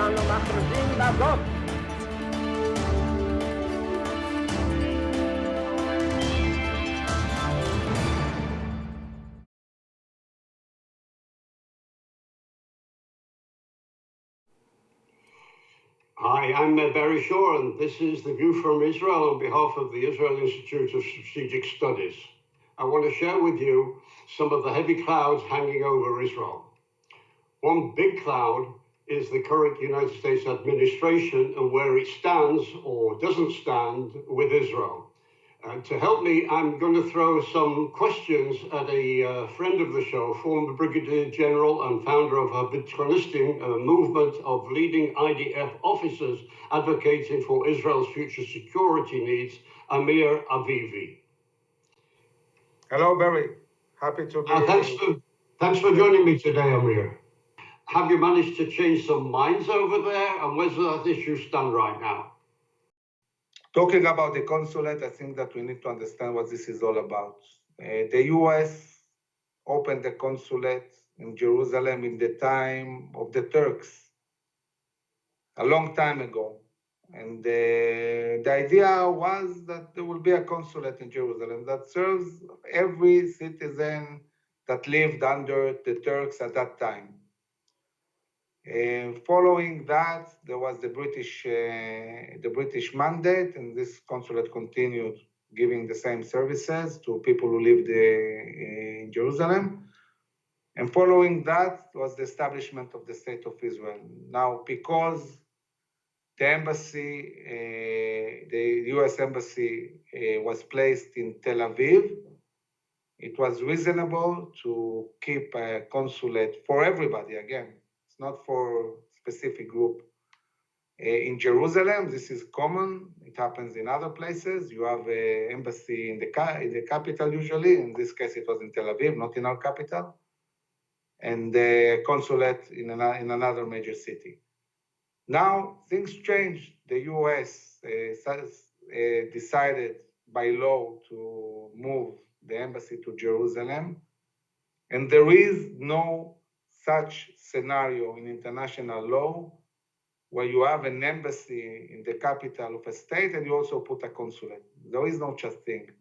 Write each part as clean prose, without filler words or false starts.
שאנו מכריזים בזאת. Hi, I'm Barry Shore, and this is The View from Israel on behalf of the Israel Institute of Strategic Studies. I want to share with you some of the heavy clouds hanging over Israel. One big cloud is the current United States administration and where it stands or doesn't stand with Israel. To help me, I'm going to throw some questions at a friend of the show, former Brigadier General and founder of Brig.Gen, a movement of leading IDF officers advocating for Israel's future security needs, Amir Avivi. Hello, Barry. Happy to be here. Thanks for joining me today, Amir. Have you managed to change some minds over there, and where's that issue stand right now? Talking about the consulate, I think that we need to understand what this is all about. The US opened the consulate in Jerusalem in the time of the Turks, a long time ago. And the idea was that there will be a consulate in Jerusalem that serves every citizen that lived under the Turks at that time. Following that, there was the British mandate, and this consulate continued giving the same services to people who lived in Jerusalem. And following that was the establishment of the State of Israel. Now, because the embassy, the US embassy was placed in Tel Aviv, it was reasonable to keep a consulate for everybody again. It's not for specific group. In Jerusalem, this is common. It happens in other places. You have an embassy in the capital usually. In this case, it was in Tel Aviv, not in our capital. And the consulate in another major city. Now, things changed. The US decided by law to move the embassy to Jerusalem. And there is no such scenario in international law where you have an embassy in the capital of a state and you also put a consulate. There is no such thing.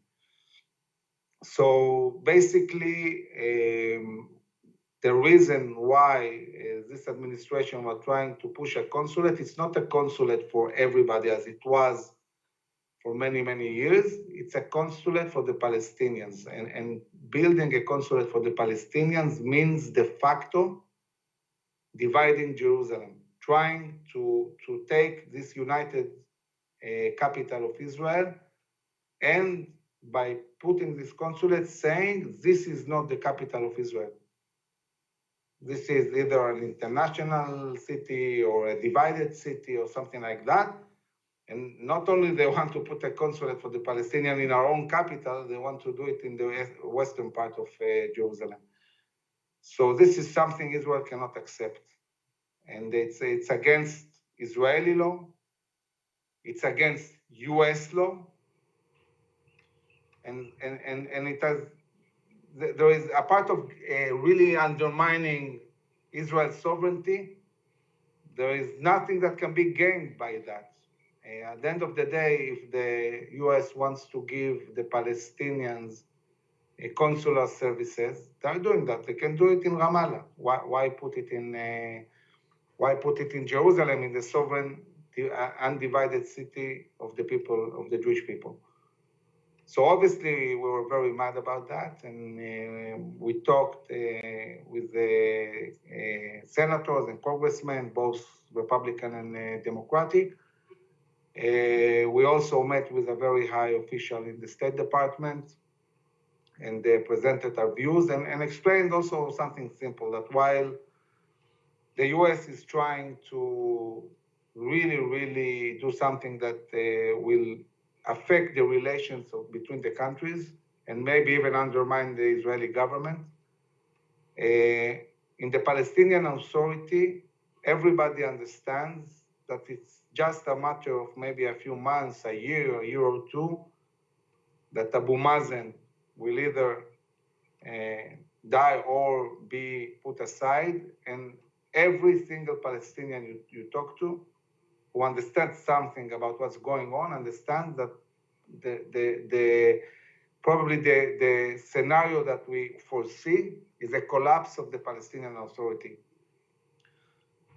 So basically, the reason why this administration was trying to push a consulate, it's not a consulate for everybody as it was for many, many years. It's a consulate for the Palestinians. And building a consulate for the Palestinians means de facto dividing Jerusalem, trying to take this united capital of Israel, and by putting this consulate saying this is not the capital of Israel. This is either an international city or a divided city or something like that. And not only they want to put a consulate for the Palestinian in our own capital, they want to do it in the western part of Jerusalem. So this is something Israel cannot accept. And it's against Israeli law, it's against US law, and it has, there is a part of really undermining Israel's sovereignty. There is nothing that can be gained by that. At the end of the day, if the US wants to give the Palestinians consular services, they're doing that. They can do it in Ramallah. Why put it in Jerusalem, in the sovereign, undivided city of the people, of the Jewish people? So obviously, we were very mad about that, and we talked with the senators and congressmen, both Republican and Democratic. We also met with a very high official in the State Department, and they presented our views and explained also something simple, that while the US is trying to really do something that will affect the relations between the countries and maybe even undermine the Israeli government, in the Palestinian Authority, everybody understands that it's just a matter of maybe a few months, a year or two, that Abu Mazen will either die or be put aside, and every single Palestinian you talk to who understands something about what's going on understands that probably the scenario that we foresee is a collapse of the Palestinian Authority.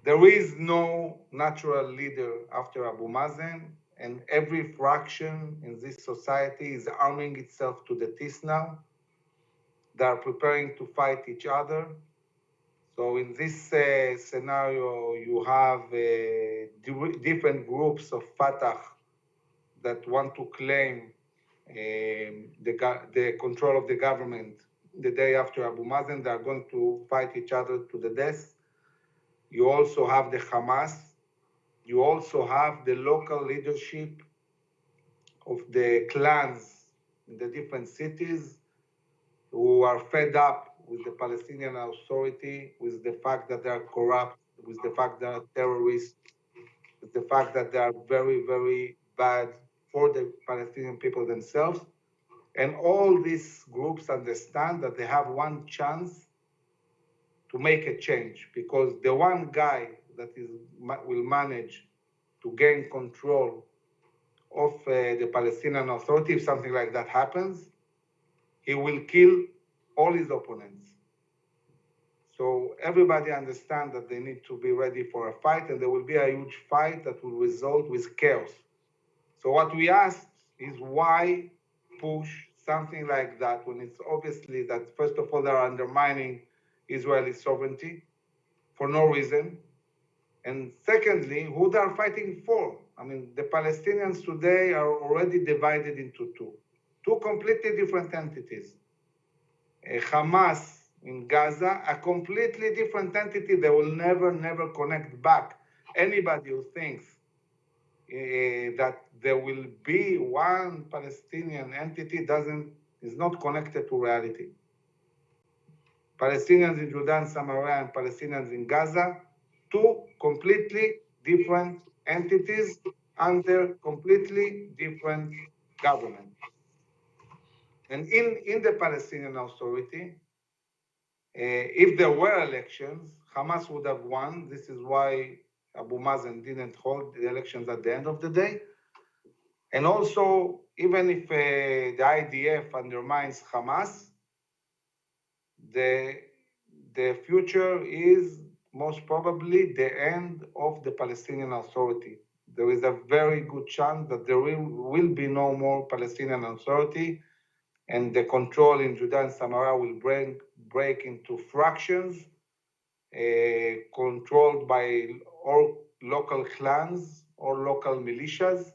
There is no natural leader after Abu Mazen, and every fraction in this society is arming itself to the teeth now. They are preparing to fight each other. So in this scenario, you have different groups of Fatah that want to claim the control of the government the day after Abu Mazen. They are going to fight each other to the death. You also have the Hamas. You also have the local leadership of the clans in the different cities who are fed up with the Palestinian Authority, with the fact that they are corrupt, with the fact that they are terrorists, with the fact that they are very, very bad for the Palestinian people themselves. And all these groups understand that they have one chance to make a change, because the one guy that will manage to gain control of the Palestinian Authority, if something like that happens, he will kill all his opponents. So everybody understands that they need to be ready for a fight, and there will be a huge fight that will result with chaos. So what we ask is, why push something like that when it's obviously that, first of all, they're undermining Israeli sovereignty for no reason, and secondly, who they are fighting for. I mean, the Palestinians today are already divided into two completely different entities. Hamas in Gaza, a completely different entity. They will never connect back. Anybody who thinks that there will be one Palestinian entity is not connected to reality. Palestinians in Jordan, Samaria, and Palestinians in Gaza, two completely different entities under completely different government. And in the Palestinian Authority, if there were elections, Hamas would have won. This is why Abu Mazen didn't hold the elections at the end of the day. And also, even if the IDF undermines Hamas, the future is most probably the end of the Palestinian Authority. There is a very good chance that there will be no more Palestinian Authority, and the control in Jordan and Samaria will break into fractions, controlled by all local clans or local militias.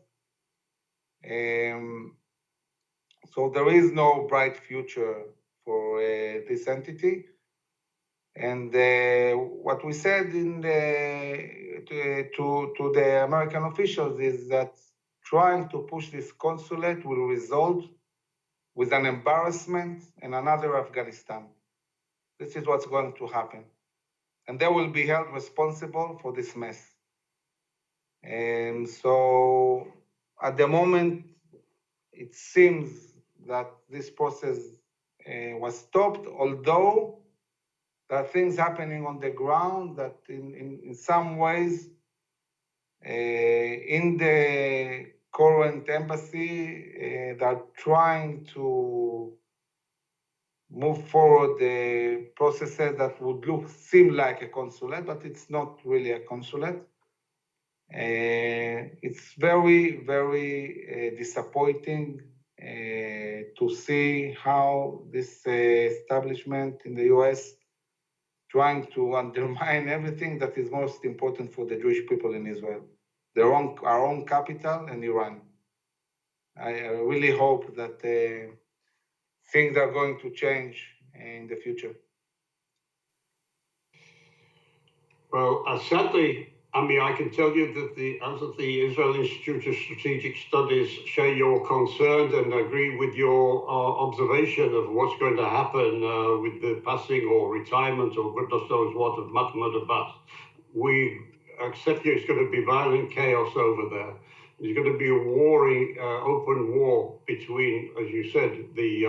So there is no bright future for this entity. And what we said to the American officials is that trying to push this consulate will result with an embarrassment and another Afghanistan. This is what's going to happen. And they will be held responsible for this mess. And so at the moment, it seems that this process was stopped, although there are things happening on the ground that in some ways in the current embassy they are trying to move forward the processes that would seem like a consulate, but it's not really a consulate. It's very, very disappointing to see how this establishment in the US trying to undermine everything that is most important for the Jewish people in Israel, our own capital and Iran. I really hope that things are going to change in the future. Well, sadly, Amir, I can tell you that as of the Israel Institute of Strategic Studies share your concern and agree with your observation of what's going to happen with the passing or retirement or goodness knows what of Mahmoud Abbas. We accept it's going to be violent chaos over there. There's going to be a open war between, as you said, the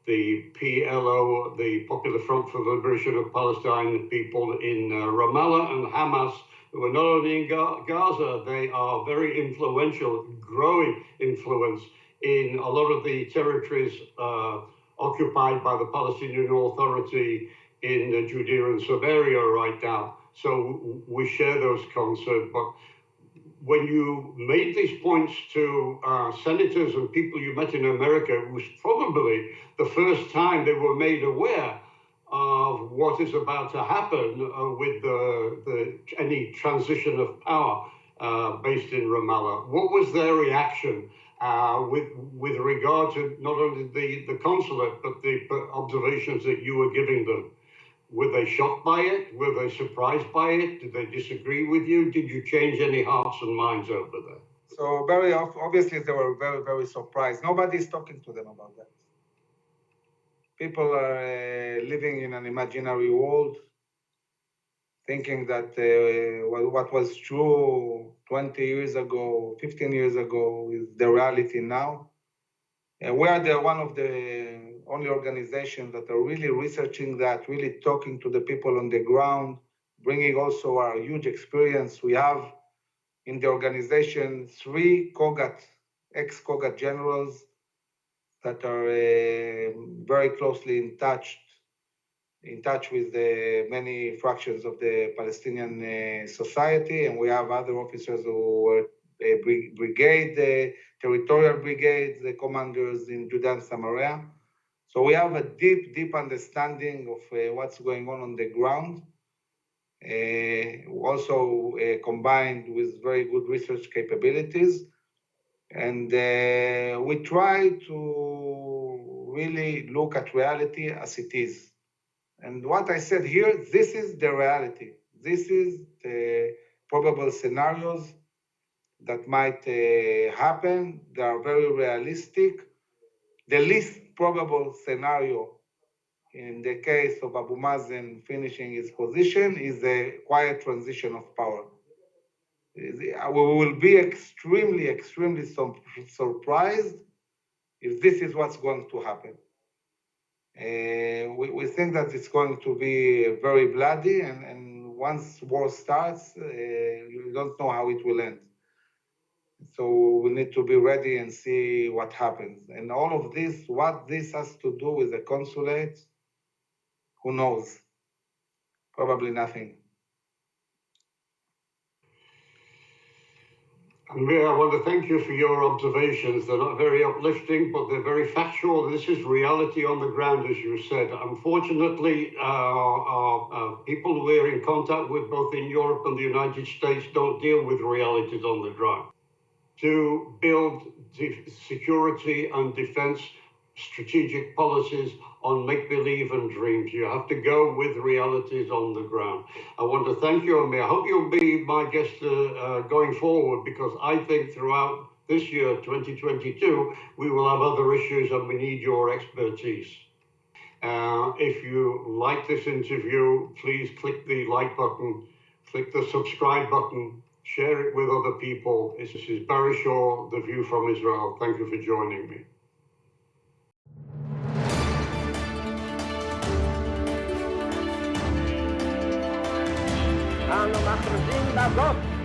the PLO, the Popular Front for the Liberation of Palestine people in Ramallah, and Hamas, who are not only in Gaza, they are very influential, growing influence in a lot of the territories occupied by the Palestinian Authority in Judea and Samaria right now. So we share those concerns. But when you made these points to senators and people you met in America, it was probably the first time they were made aware of what is about to happen with any transition of power based in Ramallah. What was their reaction with regard to not only the consulate, but the observations that you were giving them? Were they shocked by it? Were they surprised by it? Did they disagree with you? Did you change any hearts and minds over there? So very obviously they were very, very surprised. Nobody's talking to them about that. People are living in an imaginary world, thinking that what was true 20 years ago, 15 years ago is the reality now. We are one of the only organizations that are really researching that, really talking to the people on the ground, bringing also our huge experience. We have in the organization 3 ex-COGAT generals that are very closely in touch with many fractions of the Palestinian society, and we have other officers who were brigade, territorial brigades, the commanders in Judea and Samaria. So we have a deep understanding of what's going on the ground. Also combined with very good research capabilities. And we try to really look at reality as it is. And what I said here, this is the reality. This is the probable scenarios that might happen. They are very realistic. The least probable scenario in the case of Abu Mazen finishing his position is a quiet transition of power. We will be extremely surprised if this is what's going to happen. We think that it's going to be very bloody, and once war starts, you don't know how it will end. So we need to be ready and see what happens. And all of this, what this has to do with the consulate, who knows? Probably nothing. Amir, I want to thank you for your observations. They're not very uplifting, but they're very factual. This is reality on the ground, as you said. Unfortunately, people we're in contact with, both in Europe and the United States, don't deal with realities on the ground. To build security and defense strategic policies on make-believe and dreams. You have to go with realities on the ground. I want to thank you, Amir. I hope you'll be my guest going forward, because I think throughout this year, 2022, we will have other issues and we need your expertise. If you like this interview, please click the like button, click the subscribe button, share it with other people. This is Barry Shaw, The View from Israel. Thank you for joining me. אנו מכריזים בזאת